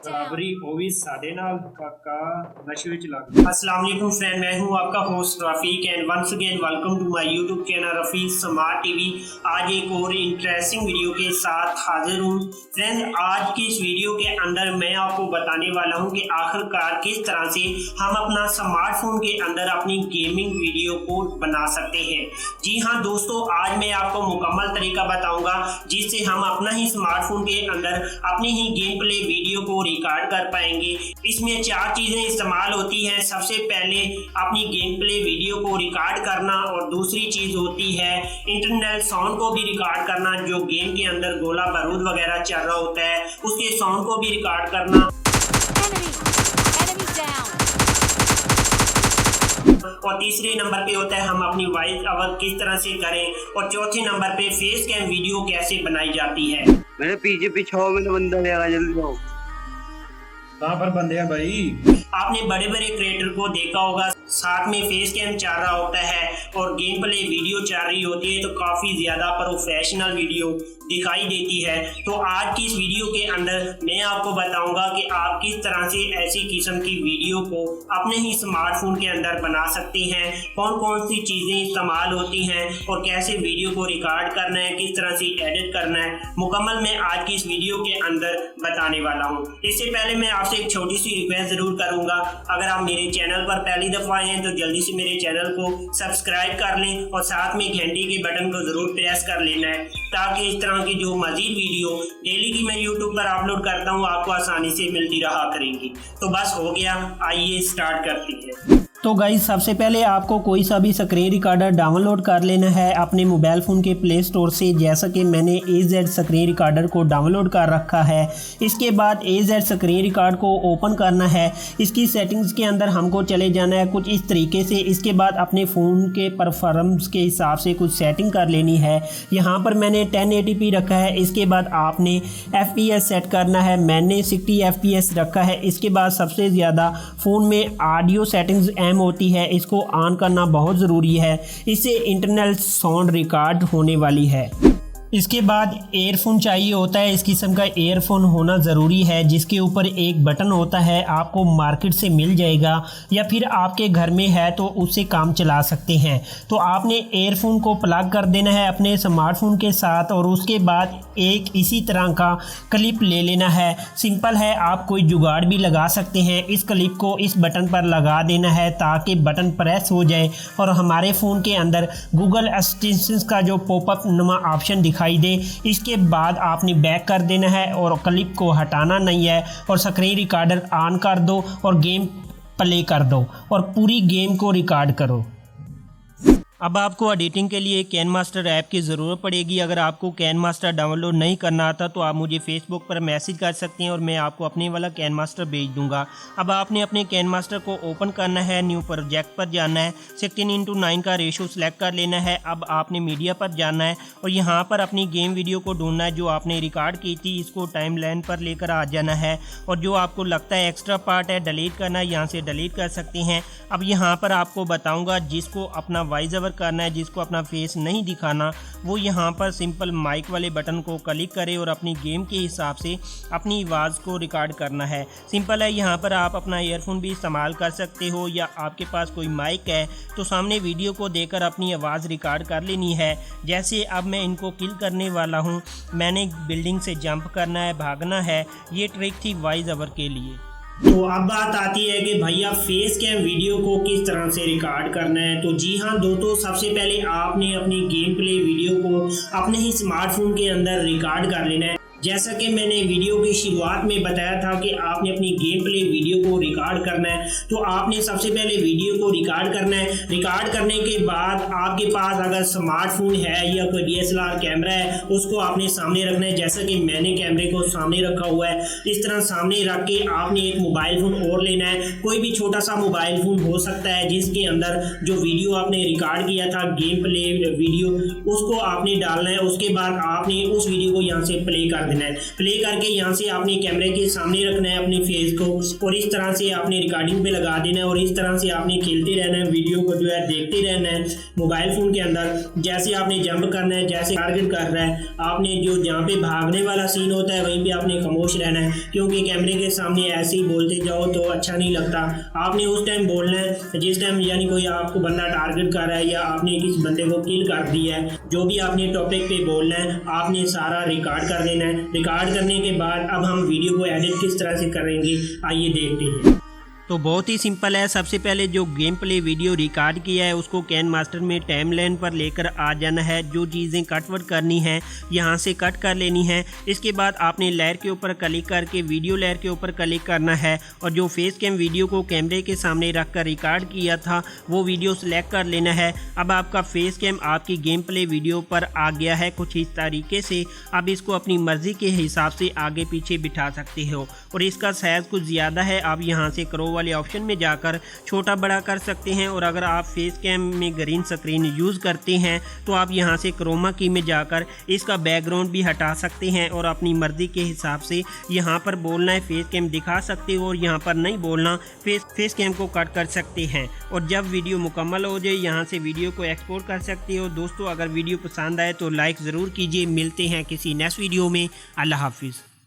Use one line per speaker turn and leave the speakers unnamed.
बराबरी हो भी साढ़े नाल काका नशे विच लग। अस्सलाम वालेकुम फ्रेंड, मैं हूं आपका host Rafiq and once again welcome to my YouTube channel Rafiq smart TV. आज एक और इंटरेस्टिंग वीडियो के साथ हाजिर हूं फ्रेंड। आज की इस वीडियो के अंदर मैं आपको बताने वाला हूं कि आखिरकार किस तरह से हम अपना स्मार्टफोन के अंदर अपनी गेमिंग वीडियो को बना सकते हैं। जी हां दोस्तों, आज मैं आपको मुकम्मल तरीका बताऊंगा जिससे हम अपना ही स्मार्टफोन के अंदर अपनी ही गेम प्ले वीडियो को रिकॉर्ड कर पाएंगे। इसमें 4 चीजें इस्तेमाल होती हैं। सबसे पहले अपनी गेम प्ले वीडियो को रिकॉर्ड करना, और दूसरी चीज होती है इंटरनल साउंड को भी रिकॉर्ड करना, जो गेम के अंदर गोला बारूद वगैरह चल रहा होता है उसके साउंड को भी रिकॉर्ड करना। और तीसरे नंबर पे होता है हम अपनी वॉइस ओवर किस तरह से करें, और चौथे नंबर पे फेस कैम वीडियो कैसे बनाई जाती है।
मेरे पीछे पिछाओ, मेरे बंदा लेगा, जल्दी आओ।
कहाँ पर बंदे हैं भाई? आपने बड़े बड़े क्रिएटर को देखा होगा, साथ में फेस कैम चल रहा होता है और गेम प्ले वीडियो चल रही होती है, तो काफी ज्यादा प्रोफेशनल वीडियो दिखाई देती है। तो आज की इस वीडियो के अंदर मैं आपको बताऊंगा कि आप किस तरह से ऐसी किस्म की वीडियो को अपने ही स्मार्टफोन के अंदर बना सकते हैं, कौन कौन सी चीजें इस्तेमाल होती हैं और कैसे वीडियो को रिकॉर्ड करना है, किस तरह से एडिट करना है, मुकम्मल मैं आज की इस वीडियो के अंदर बताने वाला हूँ। इससे पहले मैं आपसे एक छोटी सी रिक्वेस्ट जरूर करूंगा, अगर आप मेरे चैनल पर पहली दफा हैं तो जल्दी से मेरे चैनल को सब्सक्राइब कर लें और साथ में घंटी के बटन को जरूर प्रेस कर लेना है, ताकि इस तरह की जो मजीद वीडियो डेली की मैं यूट्यूब पर अपलोड करता हूँ आपको आसानी से मिलती रहा करेंगी। तो बस हो गया, आइए स्टार्ट करते हैं।
तो गाइस, सबसे पहले आपको कोई सा भी स्क्रीन रिकॉर्डर डाउनलोड कर लेना है अपने मोबाइल फ़ोन के प्ले स्टोर से, जैसा कि मैंने AZ स्क्रीन रिकॉर्डर को डाउनलोड कर रखा है। इसके बाद AZ स्क्रीन रिकॉर्ड को ओपन करना है। इसकी सेटिंग्स के अंदर हमको चले जाना है कुछ इस तरीके से। इसके बाद अपने फ़ोन के परफॉर्मेंस के हिसाब से कुछ सेटिंग कर लेनी है। यहाँ पर मैंने 1080p रखा है। इसके बाद आपने FPS सेट करना है, मैंने 60 FPS रखा है। इसके बाद सबसे ज़्यादा फ़ोन में ऑडियो सेटिंग्स होती है, इसको ऑन करना बहुत ज़रूरी है, इससे इंटरनल साउंड रिकॉर्ड होने वाली है। इसके बाद एयरफोन चाहिए होता है। इस किस्म का एयरफोन होना ज़रूरी है, जिसके ऊपर एक बटन होता है, आपको मार्केट से मिल जाएगा या फिर आपके घर में है तो उससे काम चला सकते हैं। तो आपने एयरफोन को प्लग कर देना है अपने स्मार्टफोन के साथ, और उसके बाद एक इसी तरह का क्लिप ले लेना है। सिंपल है, आप कोई जुगाड़ भी लगा सकते हैं। इस क्लिप को इस बटन पर लगा देना है ताकि बटन प्रेस हो जाए और हमारे फ़ोन के अंदर गूगल असिस्टेंट का जो पॉपअप नुमा ऑप्शन दिखाई दे। इसके बाद आपने बैक कर देना है और क्लिप को हटाना नहीं है, और स्क्रीन रिकॉर्डर ऑन कर दो और गेम प्ले कर दो और पूरी गेम को रिकॉर्ड करो। अब आपको एडिटिंग के लिए कैन मास्टर ऐप की ज़रूरत पड़ेगी। अगर आपको कैन मास्टर डाउनलोड नहीं करना आता तो आप मुझे फेसबुक पर मैसेज कर सकते हैं और मैं आपको अपने वाला कैन मास्टर भेज दूंगा। अब आपने अपने कैन मास्टर को ओपन करना है, न्यू प्रोजेक्ट पर जाना है, 16:9 का रेशो सेलेक्ट कर लेना है। अब आपने मीडिया पर जाना है और यहाँ पर अपनी गेम वीडियो को ढूंढना है जो आपने रिकॉर्ड की थी। इसको टाइम लाइन पर लेकर आ जाना है, और जो आपको लगता है एक्स्ट्रा पार्ट है डिलीट करना है, यहाँ से डिलीट कर सकते हैं। अब यहाँ पर आपको बताऊँगा जिसको अपना वॉइस ओवर करना है, जिसको अपना फेस नहीं दिखाना, वो यहाँ पर सिंपल माइक वाले बटन को क्लिक करे और अपनी गेम के हिसाब से अपनी आवाज़ को रिकॉर्ड करना है। सिंपल है, यहाँ पर आप अपना ईयरफोन भी इस्तेमाल कर सकते हो, या आपके पास कोई माइक है तो सामने वीडियो को देकर अपनी आवाज़ रिकॉर्ड कर लेनी है। जैसे अब मैं इनको किल करने वाला हूँ, मैंने बिल्डिंग से जंप करना है, भागना है। ये ट्रिक थी वॉइस ओवर के लिए।
तो अब बात आती है कि भैया फेस कैम वीडियो को किस तरह से रिकॉर्ड करना है। तो जी हाँ दोस्तों, सबसे पहले आपने अपनी गेम प्ले वीडियो को अपने ही स्मार्टफोन के अंदर रिकॉर्ड कर लेना है। जैसा कि मैंने वीडियो की शुरुआत में बताया था कि आपने अपनी गेम प्ले वीडियो को रिकॉर्ड करना है, तो आपने सबसे पहले वीडियो को रिकॉर्ड करना है। रिकॉर्ड करने के बाद आपके पास अगर स्मार्टफोन है या कोई DSLR कैमरा है, उसको आपने सामने रखना है। जैसा कि मैंने कैमरे को सामने रखा हुआ है, इस तरह सामने रख के आपने एक मोबाइल फ़ोन और लेना है। कोई भी छोटा सा मोबाइल फ़ोन हो सकता है, जिसके अंदर जो वीडियो आपने रिकॉर्ड किया था गेम प्ले वीडियो, उसको आपने डालना है। उसके बाद आपने उस वीडियो को यहाँ से प्ले कर देना है। प्ले करके यहाँ से आपने कैमरे के सामने रखना है अपने फेस को और इस तरह से आपने रिकॉर्डिंग पे लगा देना है और इस तरह से आपने खेलते रहना है, वीडियो को जो है देखते रहना है मोबाइल फ़ोन के अंदर। जैसे आपने जंप करना है, जैसे टारगेट कर रहा है आपने, जो जहाँ पे भागने वाला सीन होता है वहीं पे आपने खामोश रहना है, क्योंकि कैमरे के सामने ऐसे ही बोलते जाओ तो अच्छा नहीं लगता। आपने उस टाइम बोलना है जिस टाइम यानी कोई आपको बंदा टारगेट कर रहा है या आपने किसी बंदे को किल कर दिया है, जो भी आपने टॉपिक पे बोलना है आपने सारा रिकॉर्ड कर देना है। रिकॉर्ड करने के बाद अब हम वीडियो को एडिट किस तरह से करेंगे आइए देखते हैं।
तो बहुत ही सिंपल है। सबसे पहले जो गेम प्ले वीडियो रिकॉर्ड किया है उसको कैन मास्टर में टाइमलाइन पर लेकर आ जाना है। जो चीज़ें कटवर्ड करनी है यहाँ से कट कर लेनी है। इसके बाद आपने लेयर के ऊपर क्लिक करके वीडियो लेयर के ऊपर क्लिक करना है और जो फेस कैम वीडियो को कैमरे के सामने रख कर रिकॉर्ड किया था वो वीडियो सेलेक्ट कर लेना है। अब आपका फेस कैम आपकी गेम प्ले वीडियो पर आ गया है कुछ इस तरीके से। अब इसको अपनी मर्ज़ी के हिसाब से आगे पीछे बिठा सकते हो और इसका साइज़ कुछ ज़्यादा है, आप यहाँ से क्रो वाले ऑप्शन में जाकर छोटा बड़ा कर सकते हैं। और अगर आप फेस कैम में ग्रीन स्क्रीन यूज़ करते हैं तो आप यहाँ से क्रोमा की में जाकर इसका बैकग्राउंड भी हटा सकते हैं और अपनी मर्ज़ी के हिसाब से यहाँ पर बोलना है फेस कैम दिखा सकते हो और यहाँ पर नहीं बोलना फेस कैम को कट कर सकते हैं। और जब वीडियो मुकम्मल हो जाए यहाँ से वीडियो को एक्सपोर्ट कर सकते हो। दोस्तों अगर वीडियो पसंद आए तो लाइक ज़रूर कीजिए। मिलते हैं किसी नेक्स्ट वीडियो में। अल्लाह हाफिज़।